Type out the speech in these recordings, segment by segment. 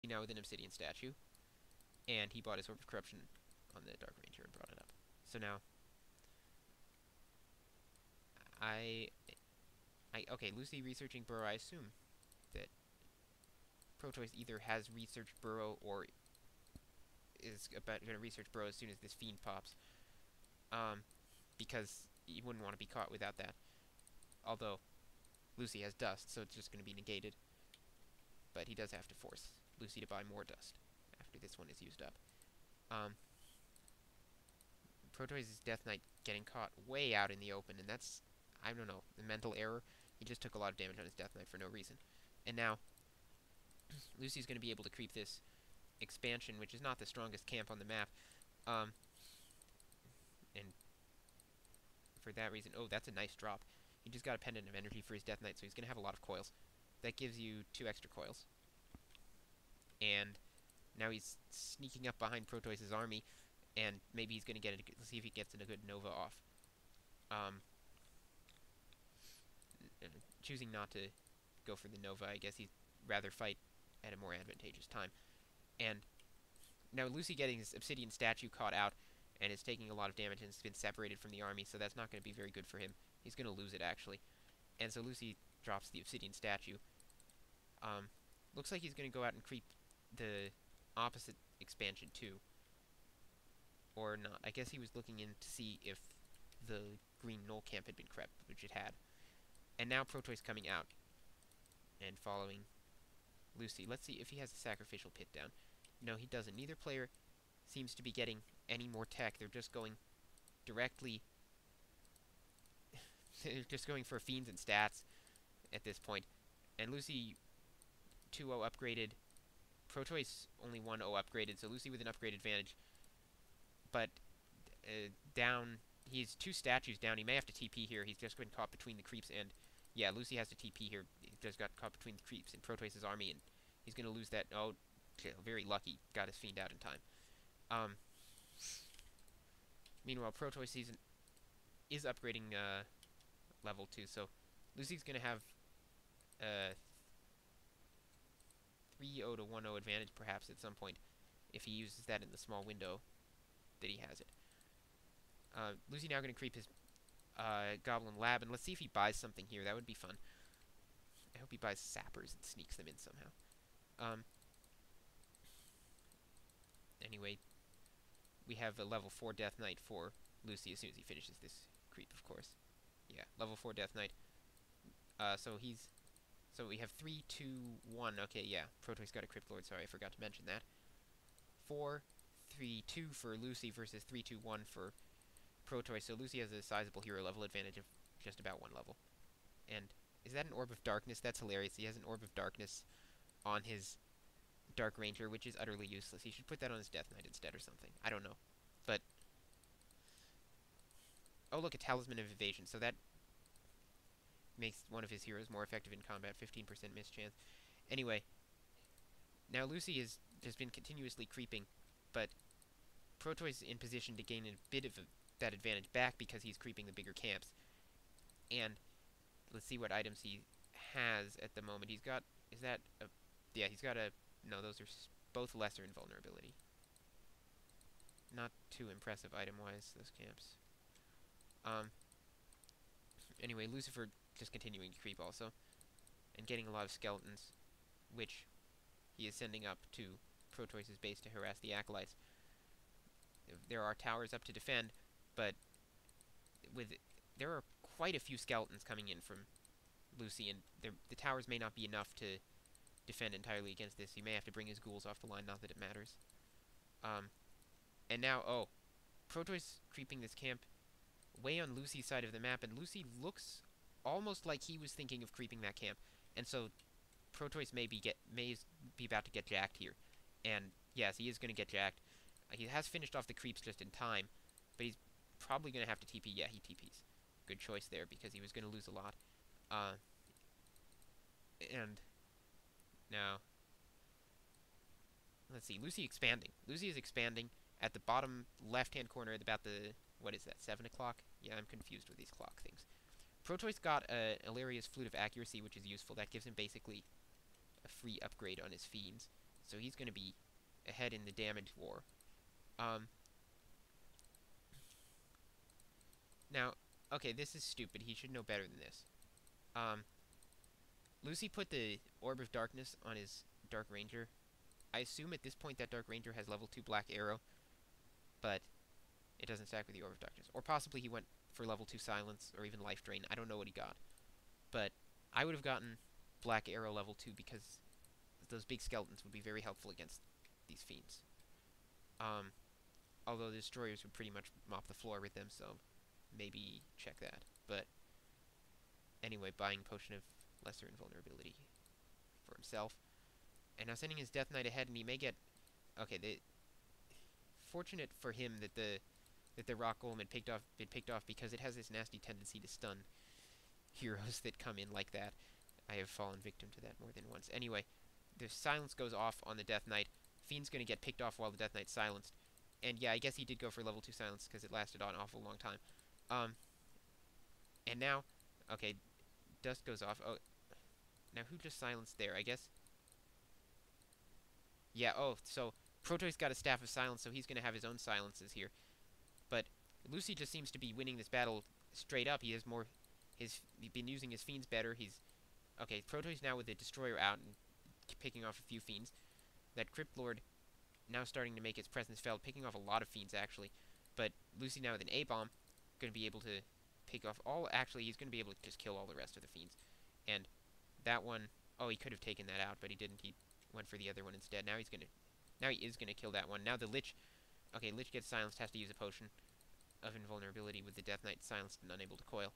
now with an obsidian statue, and he bought his Orb of Corruption on the Dark Ranger and brought it up. So now, I, okay, Lucy researching Burrow. I assume that Protois either has researched Burrow or is about going to research Burrow as soon as this fiend pops. Because you wouldn't want to be caught without that. Although, Lucy has dust, so it's just going to be negated. But he does have to force Lucy to buy more dust after this one is used up. Protois' Death Knight getting caught way out in the open, and that's, I don't know, a mental error. He just took a lot of damage on his Death Knight for no reason. And now, Lucy's going to be able to creep this expansion, which is not the strongest camp on the map. And for that reason, oh, that's a nice drop. He just got a pendant of energy for his Death Knight, so he's going to have a lot of coils. That gives you 2 extra coils. And now he's sneaking up behind Protois' army, and maybe he's going to get let's see if he gets a good Nova off. Choosing not to go for the Nova, I guess he'd rather fight at a more advantageous time. And now Lucy getting his Obsidian statue caught out, and is taking a lot of damage and has been separated from the army, so that's not going to be very good for him. He's going to lose it, actually. And so Lucy drops the Obsidian statue. Looks like he's going to go out and creep the opposite expansion, too. Or not. I guess he was looking in to see if the green knoll camp had been crept, which it had. And now Protois coming out and following Lucy. Let's see if he has a sacrificial pit down. No, he doesn't. Neither player seems to be getting any more tech. They're just going directly... they're just going for fiends and stats at this point. And Lucy 2-0 upgraded. Protois only 1-0 upgraded, so Lucy with an upgrade advantage. But down... he's 2 statues down. He may have to TP here. He's just been caught between the creeps and... yeah, Lucy has to TP here. He just got caught between the creeps and Protois' army, and he's going to lose that... oh, very lucky. Got his fiend out in time. Meanwhile, Protois is upgrading level 2, so Lucy's going to have 3-0 to 1-0 advantage perhaps at some point if he uses that in the small window that he has it. Lucy now going to creep his Goblin Lab, and let's see if he buys something here. That would be fun. I hope he buys sappers and sneaks them in somehow. Anyway, we have a level 4 Death Knight for Lucy as soon as he finishes this creep, of course. Yeah, level 4 Death Knight. So we have 3, 2, 1. Okay, yeah. Protois got a Crypt Lord. Sorry, I forgot to mention that. 4, 3, 2 for Lucy versus 3, 2, 1 for Protois. So Lucy has a sizable hero level advantage of just about 1 level. And is that an Orb of Darkness? That's hilarious. He has an Orb of Darkness on his Dark Ranger, which is utterly useless. He should put that on his Death Knight instead or something. I don't know. But... oh, look, a Talisman of Evasion. So that makes one of his heroes more effective in combat. 15% miss chance. Anyway, now Lucy has been continuously creeping, but Protois is in position to gain a bit of that advantage back because he's creeping the bigger camps. And let's see what items he has at the moment. He's got... is that a... yeah, he's got a... no, those are both lesser in vulnerability. Not too impressive item-wise, those camps. Anyway, Lucifer just continuing to creep also. And getting a lot of skeletons, which he is sending up to Protois' base to harass the Acolytes. There are towers up to defend, but there are quite a few skeletons coming in from Lucy, and the towers may not be enough to defend entirely against this. He may have to bring his ghouls off the line, not that it matters. And now, oh, Protois creeping this camp way on Lucy's side of the map, and Lucy looks almost like he was thinking of creeping that camp, and so Protois may be about to get jacked here. And yes, he is going to get jacked. He has finished off the creeps just in time, but he's probably going to have to TP. Yeah, he TPs. Good choice there, because he was going to lose a lot. And now, let's see, Lucy expanding. Lucy is expanding at the bottom left-hand corner at about the, what is that, 7 o'clock? Yeah, I'm confused with these clock things. Protois got Illyria's Flute of Accuracy, which is useful. That gives him basically a free upgrade on his fiends. So he's going to be ahead in the damage war. Um, Now, okay, this is stupid. He should know better than this. Um, Lucy put the Orb of Darkness on his Dark Ranger. I assume at this point that Dark Ranger has level 2 Black Arrow, but it doesn't stack with the Orb of Darkness. Or possibly he went for level 2 Silence, or even Life Drain. I don't know what he got. But I would have gotten Black Arrow level 2 because those big skeletons would be very helpful against these fiends. Although the Destroyers would pretty much mop the floor with them, so maybe check that. But anyway, buying Potion of Lesser Invulnerability for himself. And now sending his Death Knight ahead, and he may get... Okay, fortunate for him that the Rock Golem had been picked off because it has this nasty tendency to stun heroes that come in like that. I have fallen victim to that more than once. Anyway, the silence goes off on the Death Knight. Fiend's gonna get picked off while the Death Knight's silenced. And yeah, I guess he did go for level 2 silence because it lasted an awful long time. And now, okay, Dust goes off. Oh, now who just silenced there? I guess. Yeah. Oh, so Protois got a Staff of Silence, so he's gonna have his own silences here. But Lucy just seems to be winning this battle straight up. He has more. He's been using his fiends better. He's okay. Protois now with the Destroyer out and picking off a few fiends. That Crypt Lord now starting to make its presence felt, picking off a lot of fiends actually. But Lucy now with an A-bomb, going to be able to pick off all. Actually, he's going to be able to just kill all the rest of the fiends. And that one, oh, he could have taken that out, but he didn't. He went for the other one instead. Now he is gonna kill that one. Now the Lich, okay, Lich gets silenced, has to use a potion of invulnerability with the Death Knight silenced and unable to coil.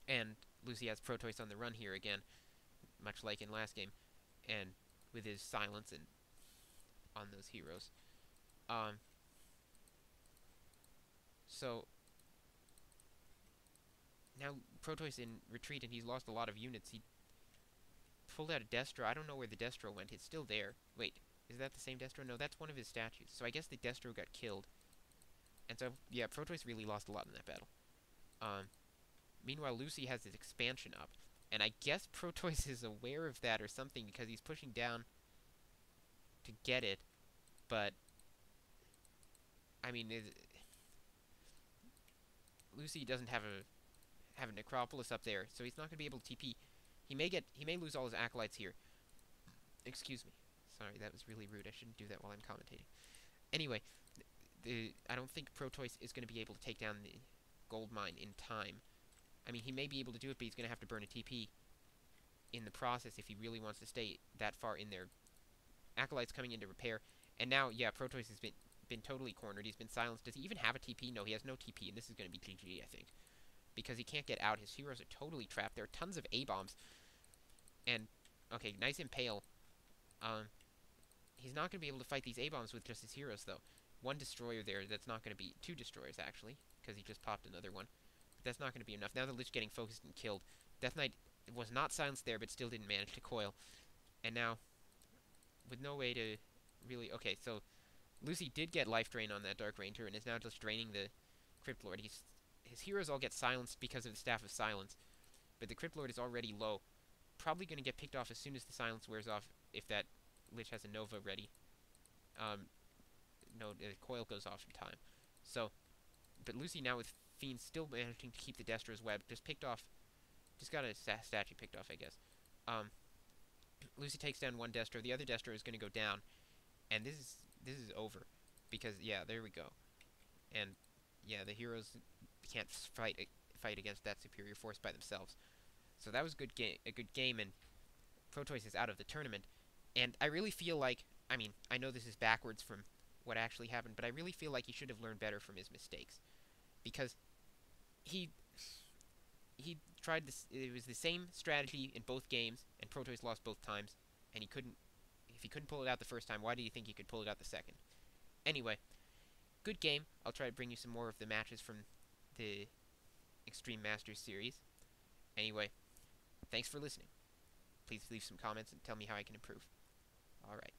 And Lucy has Protois on the run here again, much like in last game, and with his silence and on those heroes. So now Protois in retreat, and he's lost a lot of units. He pulled out a Destro. I don't know where the Destro went. It's still there. Wait, is that the same Destro? No, that's one of his statues. So I guess the Destro got killed. And so, yeah, Protois really lost a lot in that battle. Meanwhile, Lucy has his expansion up. And I guess Protois is aware of that or something because he's pushing down to get it. But, I mean, Lucy doesn't have a Necropolis up there, so he's not going to be able to TP. He may lose all his acolytes here. Excuse me. Sorry, that was really rude. I shouldn't do that while I'm commentating. Anyway, I don't think Protois is going to be able to take down the gold mine in time. I mean, he may be able to do it, but he's going to have to burn a TP in the process if he really wants to stay that far in there. Acolytes coming in to repair. And now, yeah, Protois has been totally cornered. He's been silenced. Does he even have a TP? No, he has no TP, and this is going to be GG, I think. Because he can't get out. His heroes are totally trapped. There are tons of A-bombs. And, okay, nice Impale. He's not going to be able to fight these A-bombs with just his heroes, though. One Destroyer there, that's not going to be... Two Destroyers, actually, because he just popped another one. But that's not going to be enough. Now the Lich getting focused and killed. Death Knight was not silenced there, but still didn't manage to coil. And now, with no way to really... Okay, so Lucy did get Life Drain on that Dark Ranger, and is now just draining the Crypt Lord. His heroes all get silenced because of the Staff of Silence, but the Crypt Lord is already low. Probably going to get picked off as soon as the silence wears off if that Lich has a Nova ready. No, the coil goes off in time. So, but Lucy now with Fiends still managing to keep the Destro's web. Just got a statue picked off, I guess. Lucy takes down one Destro. The other Destro is going to go down, and this is over because yeah, there we go. And yeah, the heroes can't fight against that superior force by themselves. So that was a good game, and Protois is out of the tournament. And I really feel like, I mean, I know this is backwards from what actually happened, but I really feel like he should have learned better from his mistakes. Because he tried this, it was the same strategy in both games, and Protois lost both times, and if he couldn't pull it out the first time, why do you think he could pull it out the second? Anyway, good game. I'll try to bring you some more of the matches from the Extreme Masters series. Anyway, thanks for listening. Please leave some comments and tell me how I can improve. Alright.